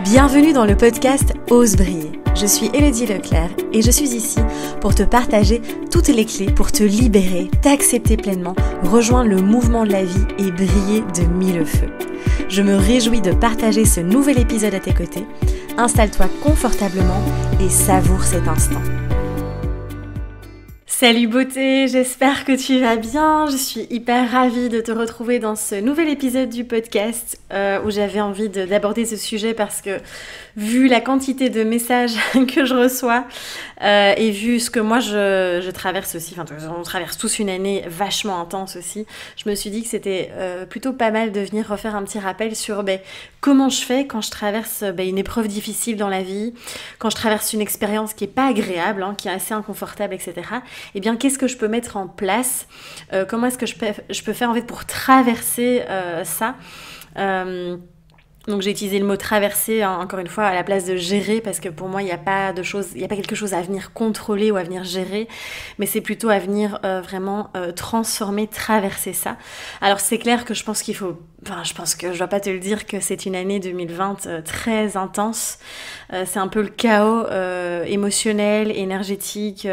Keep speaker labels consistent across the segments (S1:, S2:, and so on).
S1: Bienvenue dans le podcast Ose briller. Je suis Élodie Leclerc et je suis ici pour te partager toutes les clés pour te libérer, t'accepter pleinement, rejoindre le mouvement de la vie et briller de mille feux. Je me réjouis de partager ce nouvel épisode à tes côtés. Installe-toi confortablement et savoure cet instant. Salut beauté, j'espère que tu vas bien. Je suis hyper ravie de te retrouver dans ce nouvel épisode du podcast où j'avais envie d'aborder ce sujet parce que vu la quantité de messages que je reçois et vu ce que moi je traverse aussi, enfin on traverse tous une année vachement intense aussi, je me suis dit que c'était plutôt pas mal de venir refaire un petit rappel sur comment je fais quand je traverse une épreuve difficile dans la vie, quand je traverse une expérience qui est pas agréable, qui est assez inconfortable, etc. Eh bien, qu'est-ce que je peux mettre en place ? Comment est-ce que je peux faire en fait pour traverser ça ? Donc j'ai utilisé le mot traverser encore une fois à la place de gérer parce que pour moi il n'y a pas quelque chose à venir contrôler ou à venir gérer, mais c'est plutôt à venir vraiment transformer, traverser ça. Alors c'est clair que je pense que je dois pas te le dire que c'est une année 2020 très intense. C'est un peu le chaos émotionnel, énergétique.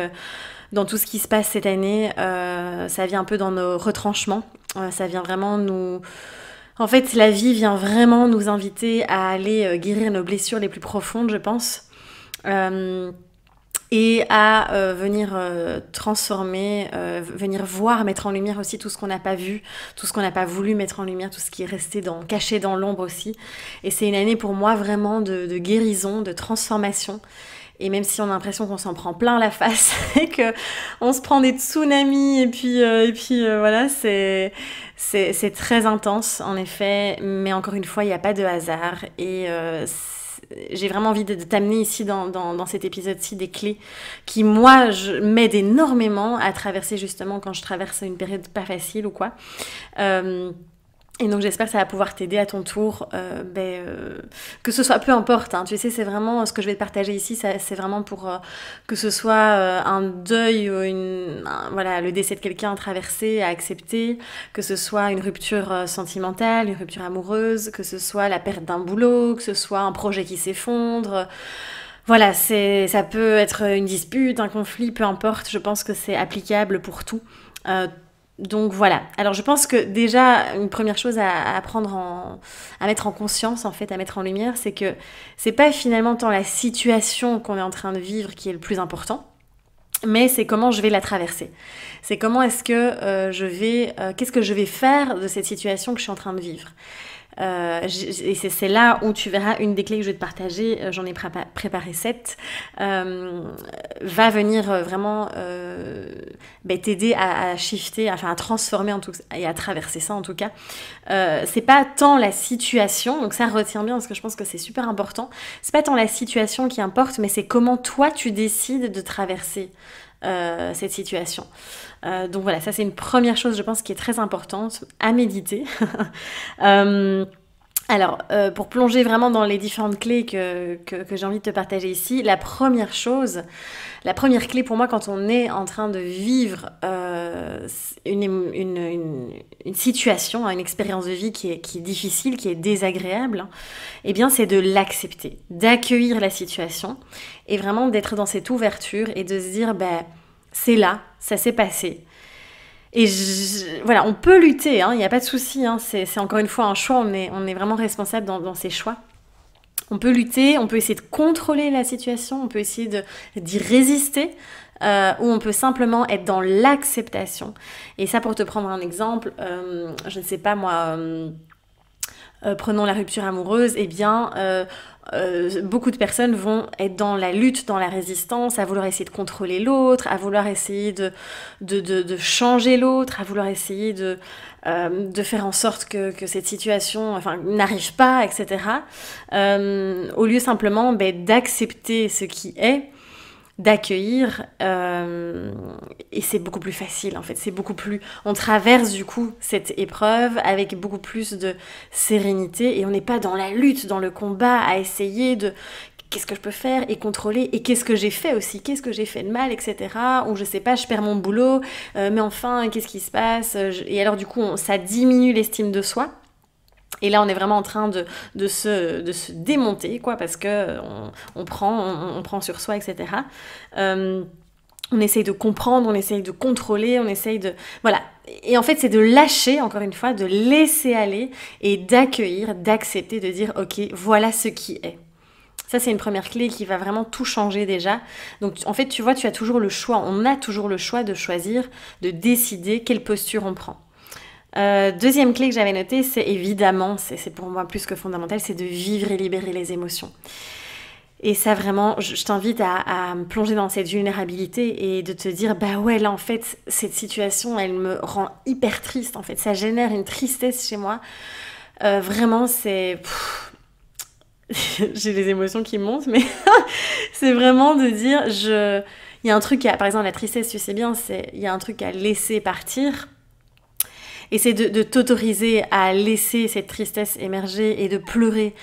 S1: Dans tout ce qui se passe cette année, ça vient un peu dans nos retranchements. Ça vient vraiment nous... En fait, la vie vient vraiment nous inviter à aller guérir nos blessures les plus profondes, je pense. Et à venir transformer, venir voir, mettre en lumière aussi tout ce qu'on n'a pas vu, tout ce qu'on n'a pas voulu mettre en lumière, tout ce qui est resté caché dans l'ombre aussi. Et c'est une année pour moi vraiment de guérison, de transformation. Et même si on a l'impression qu'on s'en prend plein la face et qu'on se prend des tsunamis et puis voilà, c'est très intense en effet. Mais encore une fois, il n'y a pas de hasard et j'ai vraiment envie de t'amener ici dans cet épisode-ci des clés qui, moi, m'aident énormément à traverser justement quand je traverse une période pas facile ou quoi. Et donc j'espère que ça va pouvoir t'aider à ton tour, que ce soit, peu importe, tu sais, c'est vraiment ce que je vais te partager ici, c'est vraiment pour que ce soit un deuil ou le décès de quelqu'un à traverser, à accepter, que ce soit une rupture sentimentale, une rupture amoureuse, que ce soit la perte d'un boulot, que ce soit un projet qui s'effondre. Voilà, ça peut être une dispute, un conflit, peu importe, je pense que c'est applicable pour tout. Donc voilà, alors je pense que déjà une première chose à mettre en conscience en fait, à mettre en lumière, c'est que c'est pas finalement tant la situation qu'on est en train de vivre qui est le plus important, mais c'est comment je vais la traverser. C'est comment est-ce que qu'est-ce que je vais faire de cette situation que je suis en train de vivre. Et c'est là où tu verras une des clés que je vais te partager, j'en ai préparé 7, va venir vraiment t'aider à shifter, à transformer et à traverser ça en tout cas. C'est pas tant la situation, donc ça retiens bien parce que je pense que c'est super important, c'est pas tant la situation qui importe, mais c'est comment toi tu décides de traverser cette situation. Donc voilà, ça c'est une première chose je pense qui est très importante à méditer. Alors, pour plonger vraiment dans les différentes clés que j'ai envie de te partager ici, la première clé pour moi quand on est en train de vivre une situation, une expérience de vie qui est difficile, qui est désagréable, eh bien c'est de l'accepter, d'accueillir la situation et vraiment d'être dans cette ouverture et de se dire c'est là, ça s'est passé. Et voilà, on peut lutter, il n'y a pas de souci, c'est encore une fois un choix, on est vraiment responsable dans ces choix. On peut lutter, on peut essayer de contrôler la situation, on peut essayer d'y résister, ou on peut simplement être dans l'acceptation. Et ça, pour te prendre un exemple, je ne sais pas moi, prenons la rupture amoureuse, eh bien... beaucoup de personnes vont être dans la lutte, dans la résistance, à vouloir essayer de contrôler l'autre, à vouloir essayer de changer l'autre, à vouloir essayer de faire en sorte que cette situation n'arrive pas, etc. Au lieu simplement d'accepter ce qui est, d'accueillir, et c'est beaucoup plus facile en fait, on traverse du coup cette épreuve avec beaucoup plus de sérénité et on n'est pas dans la lutte, dans le combat à essayer de qu'est-ce que je peux faire et contrôler et qu'est-ce que j'ai fait aussi, qu'est-ce que j'ai fait de mal, etc. Ou je sais pas, je perds mon boulot, mais enfin qu'est-ce qui se passe, et alors du coup ça diminue l'estime de soi. Et là, on est vraiment en train de se démonter, quoi, parce que on prend sur soi, etc. On essaye de comprendre, on essaye de contrôler, on essaye de... Voilà. Et en fait, c'est de lâcher, encore une fois, de laisser aller et d'accueillir, d'accepter, de dire « Ok, voilà ce qui est ». Ça, c'est une première clé qui va vraiment tout changer déjà. Donc, en fait, tu vois, tu as toujours le choix. On a toujours le choix de choisir, de décider quelle posture on prend. Deuxième clé que j'avais notée, c'est évidemment, c'est pour moi plus que fondamental, c'est de vivre et libérer les émotions. Et ça vraiment, je t'invite à me plonger dans cette vulnérabilité et de te dire, bah ouais, là en fait, cette situation, elle me rend hyper triste en fait. Ça génère une tristesse chez moi. Vraiment, c'est... J'ai les émotions qui montent, mais c'est vraiment de dire, il y a un truc, par exemple la tristesse, tu sais bien, il y a un truc à laisser partir. Et c'est de t'autoriser à laisser cette tristesse émerger et de pleurer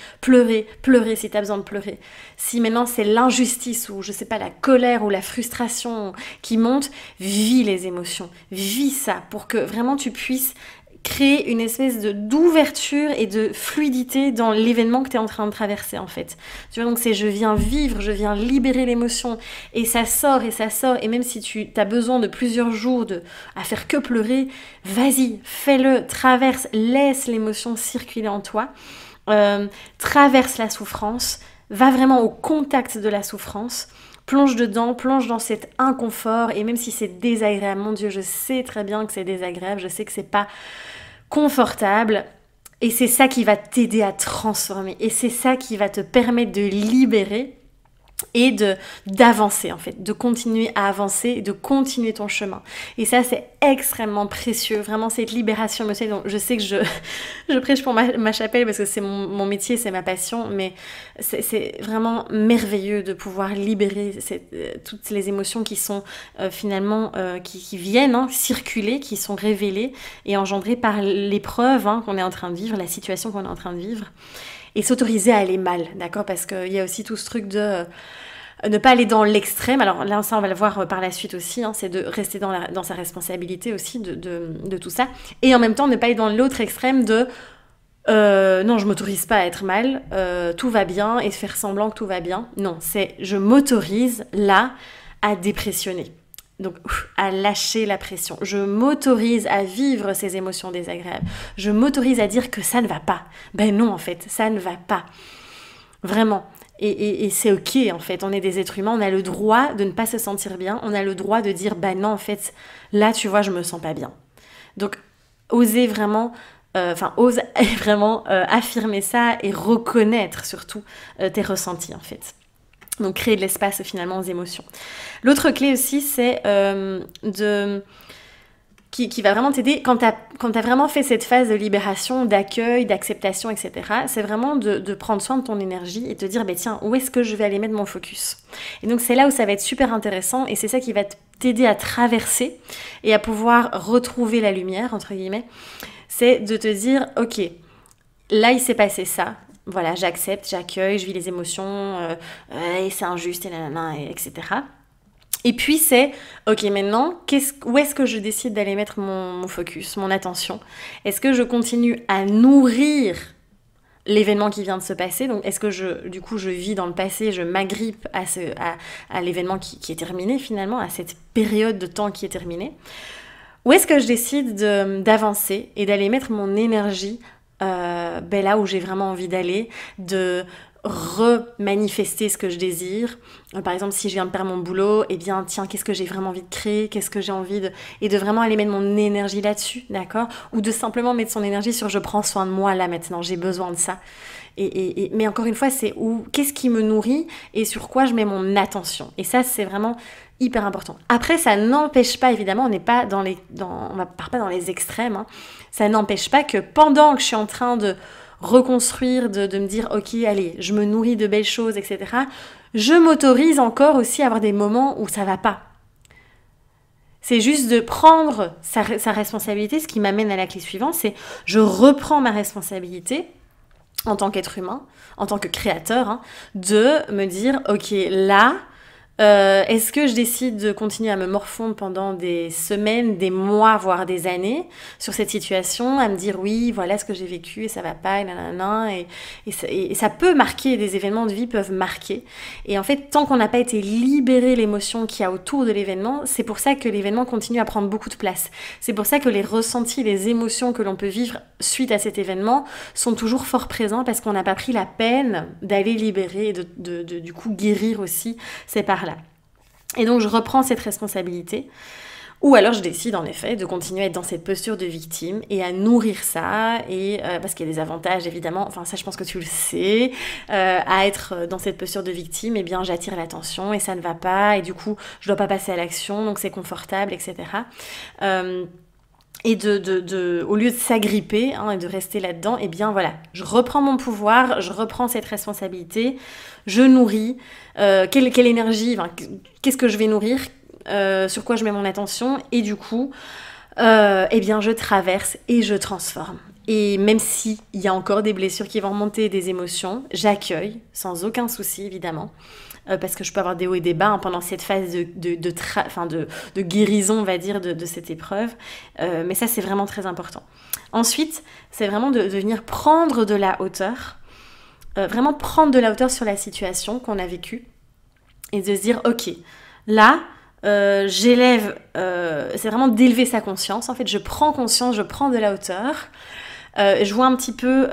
S1: si tu as besoin de pleurer. Si maintenant c'est l'injustice ou je sais pas, la colère ou la frustration qui monte, vis les émotions, vis ça pour que vraiment tu puisses créer une espèce d'ouverture et de fluidité dans l'événement que tu es en train de traverser en fait. Tu vois, donc c'est je viens vivre, je viens libérer l'émotion et ça sort et même si tu as besoin de plusieurs jours à faire que pleurer, vas-y, fais-le, traverse, laisse l'émotion circuler en toi, traverse la souffrance, va vraiment au contact de la souffrance. Plonge dedans, plonge dans cet inconfort et même si c'est désagréable, mon Dieu, je sais très bien que c'est désagréable, je sais que c'est pas confortable et c'est ça qui va t'aider à transformer et c'est ça qui va te permettre de libérer et d'avancer en fait, de continuer à avancer et de continuer ton chemin. Et ça c'est extrêmement précieux, vraiment cette libération émotionnelle. Donc je sais que je prêche pour ma chapelle parce que c'est mon métier, c'est ma passion, mais c'est vraiment merveilleux de pouvoir libérer toutes les émotions qui sont finalement, qui viennent circuler, qui sont révélées et engendrées par l'épreuve qu'on est en train de vivre, la situation qu'on est en train de vivre. Et s'autoriser à aller mal, d'accord? Parce qu'il y a aussi tout ce truc de ne pas aller dans l'extrême. Alors là, ça, on va le voir par la suite aussi. C'est de rester dans sa responsabilité aussi de tout ça. Et en même temps, ne pas aller dans l'autre extrême de non, je m'autorise pas à être mal, tout va bien, et faire semblant que tout va bien. Non, c'est je m'autorise là à dépressionner. Donc, à lâcher la pression. Je m'autorise à vivre ces émotions désagréables. Je m'autorise à dire que ça ne va pas. Ben non, en fait, ça ne va pas. Vraiment. Et c'est ok, en fait. On est des êtres humains. On a le droit de ne pas se sentir bien. On a le droit de dire, ben non, en fait, là, tu vois, je me sens pas bien. Donc, ose vraiment affirmer ça et reconnaître surtout tes ressentis, en fait. Donc, créer de l'espace finalement aux émotions. L'autre clé aussi, c'est qui va vraiment t'aider quand t'as vraiment fait cette phase de libération, d'accueil, d'acceptation, etc. C'est vraiment de prendre soin de ton énergie et te dire, tiens, où est-ce que je vais aller mettre mon focus? Et donc, c'est là où ça va être super intéressant et c'est ça qui va t'aider à traverser et à pouvoir retrouver la lumière, entre guillemets. C'est de te dire, ok, là, il s'est passé ça. Voilà, j'accepte, j'accueille, je vis les émotions, et c'est injuste, et nanana, etc. Et puis c'est, ok, maintenant, où est-ce que je décide d'aller mettre mon focus, mon attention? Est-ce que je continue à nourrir l'événement qui vient de se passer? Donc, est-ce que je vis dans le passé, je m'agrippe à l'événement qui est terminé finalement, à cette période de temps qui est terminée? Ou est-ce que je décide d'avancer et d'aller mettre mon énergie là où j'ai vraiment envie d'aller, de remanifester ce que je désire. Par exemple, si je viens de perdre mon boulot, tiens, qu'est-ce que j'ai vraiment envie de créer, qu'est-ce que j'ai envie et de vraiment aller mettre mon énergie là-dessus, d'accord? Ou de simplement mettre son énergie sur je prends soin de moi là maintenant, j'ai besoin de ça. Mais encore une fois, c'est qu'est-ce qui me nourrit et sur quoi je mets mon attention. Et ça, c'est vraiment hyper important. Après, ça n'empêche pas, évidemment, on part pas dans les extrêmes, ça n'empêche pas que pendant que je suis en train de reconstruire, de me dire, ok, allez, je me nourris de belles choses, etc., je m'autorise encore aussi à avoir des moments où ça va pas. C'est juste de prendre sa responsabilité, ce qui m'amène à la clé suivante, c'est je reprends ma responsabilité en tant qu'être humain, en tant que créateur, de me dire, ok, là, Est-ce que je décide de continuer à me morfondre pendant des semaines, des mois, voire des années sur cette situation, à me dire oui, voilà ce que j'ai vécu et ça va pas, et nanana, et ça peut marquer, des événements de vie peuvent marquer. Et en fait, tant qu'on n'a pas été libéré l'émotion qu'il y a autour de l'événement, c'est pour ça que l'événement continue à prendre beaucoup de place. C'est pour ça que les ressentis, les émotions que l'on peut vivre suite à cet événement sont toujours fort présents parce qu'on n'a pas pris la peine d'aller libérer et du coup guérir aussi ces parts-là. Et donc je reprends cette responsabilité, ou alors je décide en effet de continuer à être dans cette posture de victime et à nourrir ça, et parce qu'il y a des avantages évidemment, enfin ça je pense que tu le sais, à être dans cette posture de victime, eh bien j'attire l'attention et ça ne va pas, et du coup je dois pas passer à l'action, donc c'est confortable, etc. Et au lieu de s'agripper et de rester là-dedans, eh bien voilà, je reprends mon pouvoir, je reprends cette responsabilité, je nourris, quelle énergie, qu'est-ce que je vais nourrir, sur quoi je mets mon attention, et du coup, eh bien je traverse et je transforme. Et même s'il y a encore des blessures qui vont remonter, des émotions, j'accueille, sans aucun souci évidemment, parce que je peux avoir des hauts et des bas pendant cette phase de guérison, on va dire, de cette épreuve. Mais ça, c'est vraiment très important. Ensuite, c'est vraiment de venir prendre de la hauteur, vraiment prendre de la hauteur sur la situation qu'on a vécue, et de se dire, ok, là, j'élève, c'est vraiment d'élever sa conscience. En fait, je prends conscience, je prends de la hauteur, je vois un petit peu,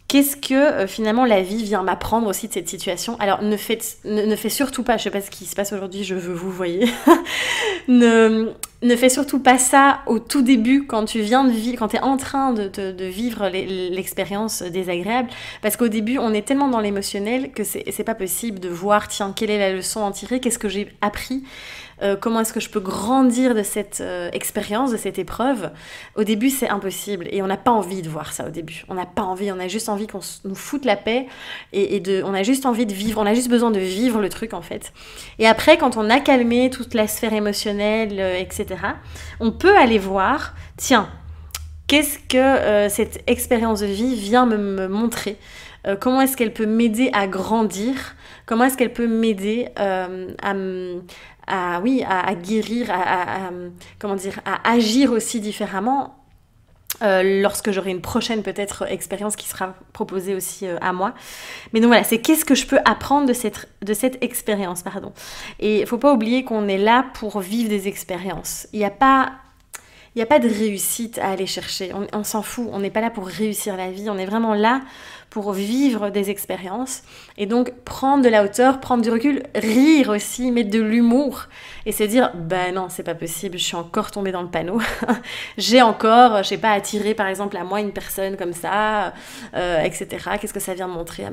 S1: qu'est-ce que finalement la vie vient m'apprendre aussi de cette situation. Alors ne fais surtout pas, je sais pas ce qui se passe aujourd'hui, je veux vous voyez, ne fais surtout pas ça au tout début quand tu viens de vivre, quand tu es en train de vivre l'expérience désagréable, parce qu'au début on est tellement dans l'émotionnel que c'est pas possible de voir, tiens, quelle est la leçon à en tirer, qu'est-ce que j'ai appris, comment est-ce que je peux grandir de cette expérience, de cette épreuve. Au début c'est impossible et on n'a pas envie de voir ça au début, on n'a pas envie, on a juste envie qu'on nous foute la paix, on a juste envie de vivre, on a juste besoin de vivre le truc en fait. Et après, quand on a calmé toute la sphère émotionnelle, etc., on peut aller voir, tiens, qu'est-ce que cette expérience de vie vient me montrer, comment est-ce qu'elle peut m'aider à grandir, comment est-ce qu'elle peut m'aider à guérir, à agir aussi différemment lorsque j'aurai une prochaine peut-être expérience qui sera proposée aussi à moi. Mais donc voilà, c'est qu'est-ce que je peux apprendre de cette expérience, pardon. Et il ne faut pas oublier qu'on est là pour vivre des expériences. Il n'y a pas de réussite à aller chercher, on s'en fout, on n'est pas là pour réussir la vie, on est vraiment là pour vivre des expériences, et donc prendre de la hauteur, prendre du recul, rire aussi, mettre de l'humour, et se dire, bah non, c'est pas possible, je suis encore tombée dans le panneau, j'ai encore, je sais pas, attiré par exemple à moi une personne comme ça, etc., qu'est-ce que ça vient me montrer,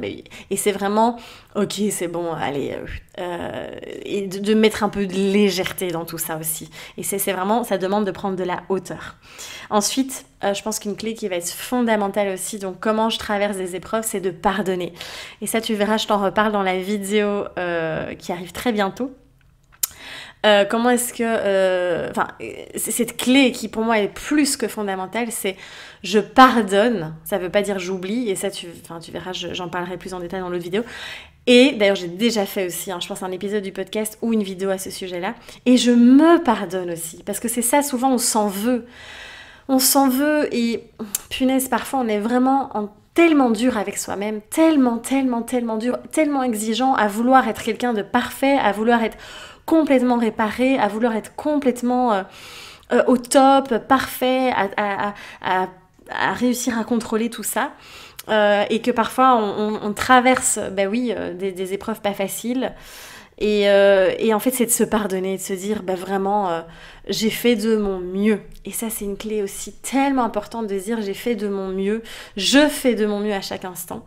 S1: et c'est vraiment, ok, c'est bon, allez, et de mettre un peu de légèreté dans tout ça aussi, et c'est vraiment, ça demande de prendre de la hauteur. Ensuite, je pense qu'une clé qui va être fondamentale aussi, donc comment je traverse des épreuves, c'est de pardonner. Et ça, tu verras, je t'en reparle dans la vidéo qui arrive très bientôt. Comment est-ce que... cette clé qui pour moi est plus que fondamentale, c'est je pardonne, ça veut pas dire j'oublie, et ça tu verras, j'en parlerai plus en détail dans l'autre vidéo. Et d'ailleurs j'ai déjà fait aussi, je pense un épisode du podcast ou une vidéo à ce sujet-là, et je me pardonne aussi, parce que c'est ça, souvent on s'en veut. On s'en veut et punaise, parfois on est vraiment tellement dur avec soi-même, tellement dur, tellement exigeant, à vouloir être quelqu'un de parfait, à vouloir être complètement réparé, à vouloir être complètement au top, parfait, à réussir à contrôler tout ça. Et que parfois on traverse des épreuves pas faciles. Et en fait, c'est de se pardonner, de se dire vraiment, j'ai fait de mon mieux. Et ça, c'est une clé aussi tellement importante de se dire j'ai fait de mon mieux, je fais de mon mieux à chaque instant.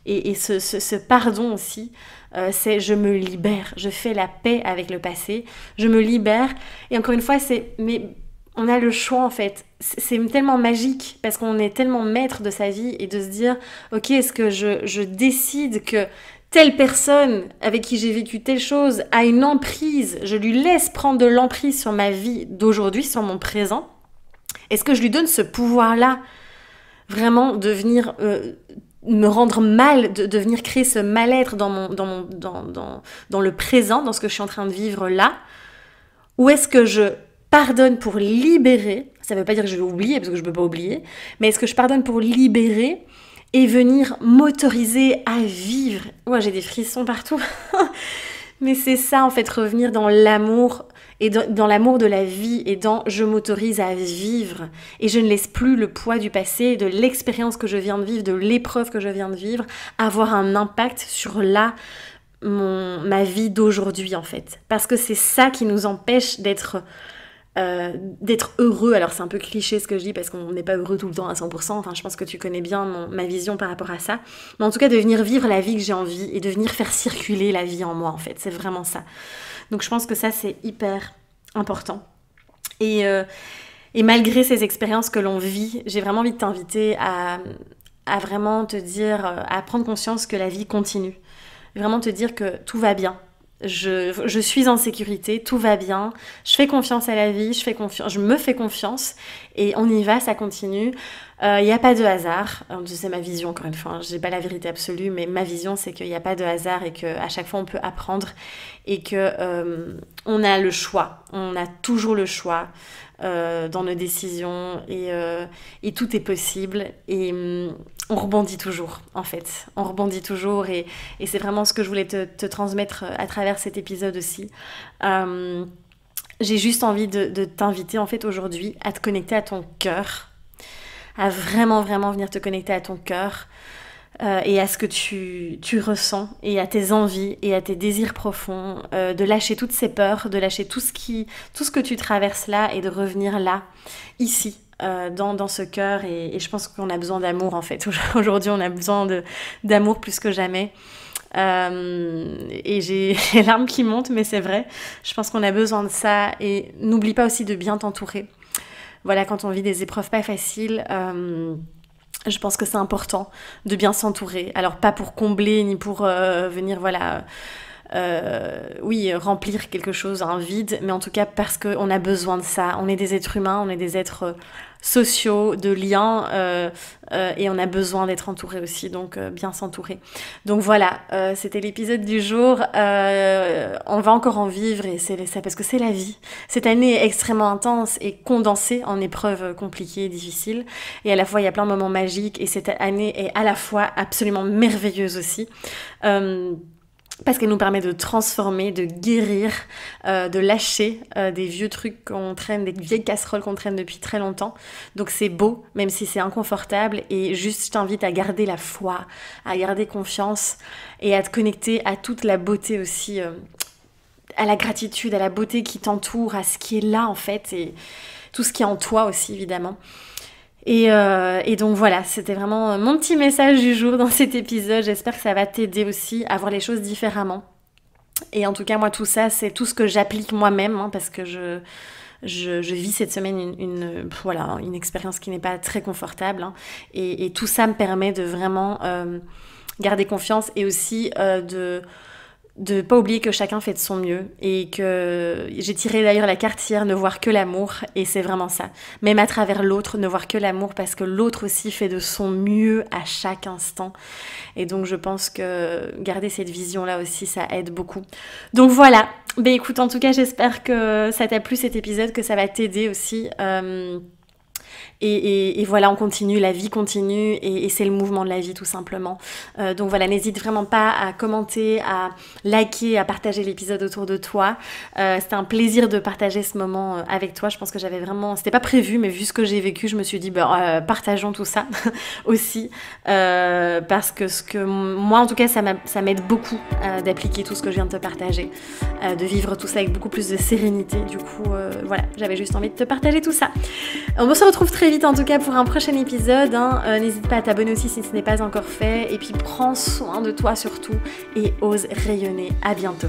S1: Et ce pardon aussi, c'est je me libère, je fais la paix avec le passé, je me libère. Et encore une fois, mais on a le choix en fait. C'est tellement magique parce qu'on est tellement maître de sa vie et de se dire ok, est-ce que je décide que telle personne avec qui j'ai vécu telle chose a une emprise, je lui laisse prendre de l'emprise sur ma vie d'aujourd'hui, sur mon présent. Est-ce que je lui donne ce pouvoir-là, vraiment de venir me rendre mal, de venir créer ce mal-être dans le présent, dans ce que je suis en train de vivre là, ou est-ce que je pardonne pour libérer, ça ne veut pas dire que je vais oublier, parce que je ne peux pas oublier, mais est-ce que je pardonne pour libérer et venir m'autoriser à vivre. Ouais, j'ai des frissons partout. Mais c'est ça, en fait, revenir dans l'amour, et dans l'amour de la vie, et dans je m'autorise à vivre. Et je ne laisse plus le poids du passé, de l'expérience que je viens de vivre, de l'épreuve que je viens de vivre, avoir un impact sur ma vie d'aujourd'hui, en fait. Parce que c'est ça qui nous empêche d'être heureux. Alors c'est un peu cliché ce que je dis parce qu'on n'est pas heureux tout le temps à 100%, enfin je pense que tu connais bien ma vision par rapport à ça, mais en tout cas de venir vivre la vie que j'ai envie et de venir faire circuler la vie en moi, en fait, c'est vraiment ça. Donc je pense que ça c'est hyper important. Et malgré ces expériences que l'on vit, j'ai vraiment envie de t'inviter à vraiment te dire, à prendre conscience que la vie continue, vraiment te dire que tout va bien. Je suis en sécurité, tout va bien, je fais confiance à la vie, je me fais confiance et on y va, ça continue. Il n'y a pas de hasard, c'est ma vision encore une fois, j'ai pas la vérité absolue, mais ma vision c'est qu'il n'y a pas de hasard et qu'à chaque fois on peut apprendre et que on a le choix, on a toujours le choix dans nos décisions et tout est possible et on rebondit toujours en fait, on rebondit toujours et c'est vraiment ce que je voulais te transmettre à travers cet épisode aussi. J'ai juste envie de t'inviter en fait aujourd'hui à te connecter à ton cœur, à vraiment vraiment venir te connecter à ton cœur et à ce que tu ressens et à tes envies et à tes désirs profonds, de lâcher toutes ces peurs, de lâcher tout ce que tu traverses là et de revenir là, ici. Dans ce cœur et je pense qu'on a besoin d'amour en fait. Aujourd'hui on a besoin d'amour plus que jamais et j'ai les larmes qui montent, mais c'est vrai, je pense qu'on a besoin de ça. Et n'oublie pas aussi de bien t'entourer, voilà, quand on vit des épreuves pas faciles. Je pense que c'est important de bien s'entourer, alors pas pour combler ni pour venir voilà remplir quelque chose, un vide, mais en tout cas parce qu'on a besoin de ça. On est des êtres humains, on est des êtres sociaux, de liens, et on a besoin d'être entouré aussi, donc bien s'entourer. Donc voilà, c'était l'épisode du jour. On va encore en vivre, et c'est ça parce que c'est la vie. Cette année est extrêmement intense et condensée en épreuves compliquées et difficiles, et à la fois il y a plein de moments magiques, et cette année est à la fois absolument merveilleuse aussi. Parce qu'elle nous permet de transformer, de guérir, de lâcher des vieux trucs qu'on traîne, des vieilles casseroles qu'on traîne depuis très longtemps. Donc c'est beau, même si c'est inconfortable. Et juste, je t'invite à garder la foi, à garder confiance et à te connecter à toute la beauté aussi, à la gratitude, à la beauté qui t'entoure, à ce qui est là en fait, et tout ce qui est en toi aussi évidemment. Et donc voilà, c'était vraiment mon petit message du jour dans cet épisode. J'espère que ça va t'aider aussi à voir les choses différemment. Et en tout cas, moi, tout ça, c'est tout ce que j'applique moi-même, hein, parce que je vis cette semaine une expérience qui n'est pas très confortable. Hein, et tout ça me permet de vraiment garder confiance et aussi de pas oublier que chacun fait de son mieux et que j'ai tiré d'ailleurs la carte hier, ne voir que l'amour, et c'est vraiment ça, même à travers l'autre, ne voir que l'amour parce que l'autre aussi fait de son mieux à chaque instant. Et donc je pense que garder cette vision là aussi, ça aide beaucoup. Donc voilà, ben écoute, en tout cas j'espère que ça t'a plu cet épisode, que ça va t'aider aussi. Et voilà, on continue, la vie continue, et c'est le mouvement de la vie tout simplement. Donc voilà, n'hésite vraiment pas à commenter, à liker, à partager l'épisode autour de toi. C'était un plaisir de partager ce moment avec toi. Je pense que j'avais vraiment, c'était pas prévu, mais vu ce que j'ai vécu, je me suis dit partageons tout ça aussi, parce que moi en tout cas ça m'aide beaucoup d'appliquer tout ce que je viens de te partager, de vivre tout ça avec beaucoup plus de sérénité. Du coup voilà, j'avais juste envie de te partager tout ça. On se retrouve très vite en tout cas pour un prochain épisode, hein. N'hésite pas à t'abonner aussi si ce n'est pas encore fait, et puis prends soin de toi surtout et ose rayonner. À bientôt.